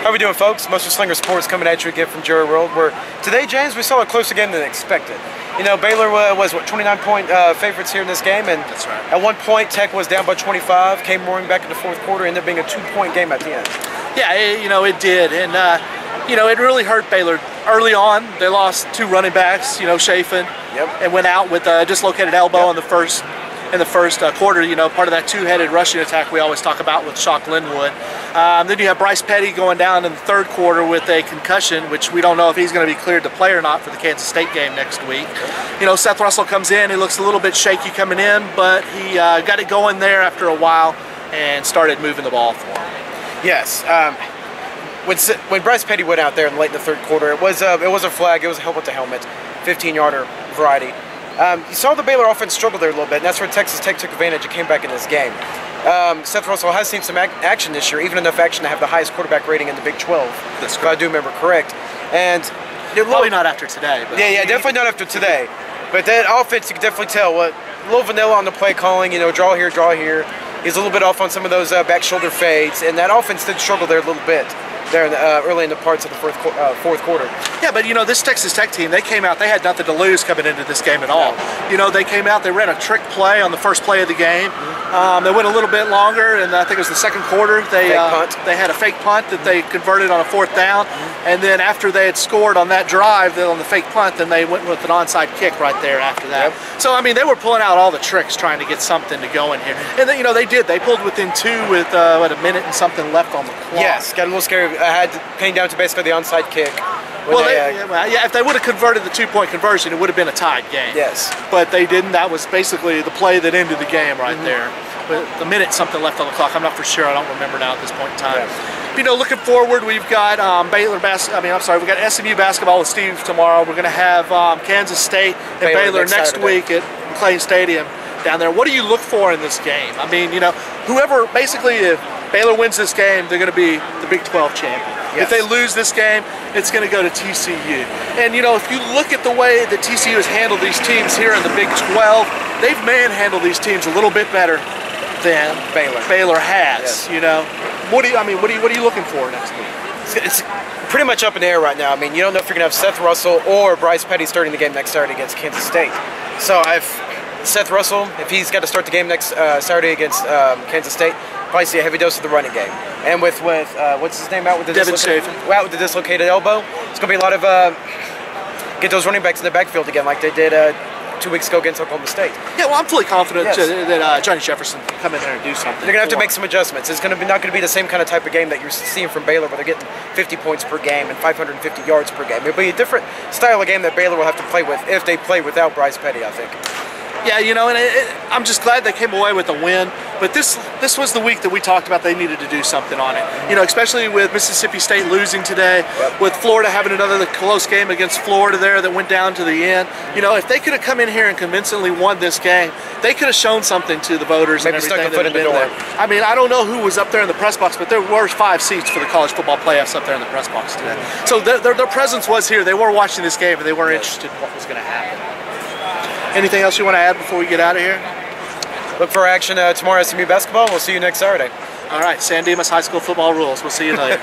How we doing, folks? Most of Slinger Sports coming at you again from Jerry World, where today, James, we saw a closer game than expected. You know, Baylor was, what, 29-point favorites here in this game, and that's right. At one point, Tech was down by 25, came roaring back in the fourth quarter, ended up being a 2-point game at the end. Yeah, it did, and it really hurt Baylor. Early on, they lost 2 running backs, Chafin, and went out with a dislocated elbow in the first quarter, part of that 2-headed rushing attack we always talk about with Shock Linwood. Then you have Bryce Petty going down in the third quarter with a concussion, which we don't know if he's going to be cleared to play or not for the Kansas State game next week. Seth Russell comes in, he looks a little bit shaky coming in, but he got it going there after a while and started moving the ball for him. Yes. When Bryce Petty went out there in late in the third quarter, it was a flag, it was a helmet-to-helmet, 15-yarder variety. You saw the Baylor offense struggle there a little bit, and that's where Texas Tech took advantage and came back in this game. Seth Russell has seen some action this year, even enough action to have the highest quarterback rating in the Big 12, if I do remember correct. And probably not after today. But. Yeah, definitely not after today. But that offense, you can definitely tell, a little vanilla on the play calling, draw here, draw here. He's a little bit off on some of those back shoulder fades, and that offense did struggle there a little bit. There early in the parts of the fourth quarter. Yeah, but this Texas Tech team, they came out, they had nothing to lose coming into this game at all. They came out, they ran a trick play on the first play of the game. They went a little bit longer, and I think it was the second quarter. They had a fake punt that they converted on a 4th down, and then after they had scored on that drive, on the fake punt, then they went with an onside kick right there after that. So, they were pulling out all the tricks trying to get something to go in here. And then, they did. They pulled within 2 with, a minute and something left on the clock. Yes, got a little scary. Came down to basically the onside kick. If they would have converted the 2-point conversion, it would have been a tied game. Yes. But they didn't. That was basically the play that ended the game right there. But the minute something left on the clock, I'm not for sure. I don't remember now at this point in time. Yeah. Looking forward, we've got we've got SMU basketball with Steve tomorrow. We're going to have Kansas State and Baylor next week at McLean Stadium down there. What do you look for in this game? Whoever, basically, if Baylor wins this game, they're going to be the Big 12 champion. Yes. If they lose this game, it's going to go to TCU. And, if you look at the way that TCU has handled these teams here in the Big 12, they've manhandled these teams a little bit better than Baylor has. Yes. What are you looking for next week? It's pretty much up in the air right now. You don't know if you're going to have Seth Russell or Bryce Petty starting the game next Saturday against Kansas State. So if Seth Russell, if he's got to start the game next Saturday against Kansas State, probably see a heavy dose of the running game. And with what's his name out with the dislocated elbow, it's going to be a lot of get those running backs in the backfield again like they did 2 weeks ago against Oklahoma State. Yeah, well, I'm fully confident that Johnny Jefferson can come in there and do something. They're going to have to make some adjustments. It's not going to be the same kind of type of game that you're seeing from Baylor where they're getting 50 points per game and 550 yards per game. It'll be a different style of game that Baylor will have to play with if they play without Bryce Petty, I think. Yeah, I'm just glad they came away with a win. But this was the week that we talked about they needed to do something on it. Especially with Mississippi State losing today, with Florida having another close game against Florida there that went down to the end. If they could have come in here and convincingly won this game, they could have shown something to the voters. Maybe and everything stuck a foot in the door. I don't know who was up there in the press box, but there were 5 seats for the college football playoffs up there in the press box today. So their presence was here. They were watching this game, and they were interested in what was going to happen. Anything else you want to add before we get out of here? Look for action tomorrow at SMU basketball. We'll see you next Saturday. All right, San Dimas High School football rules. We'll see you later.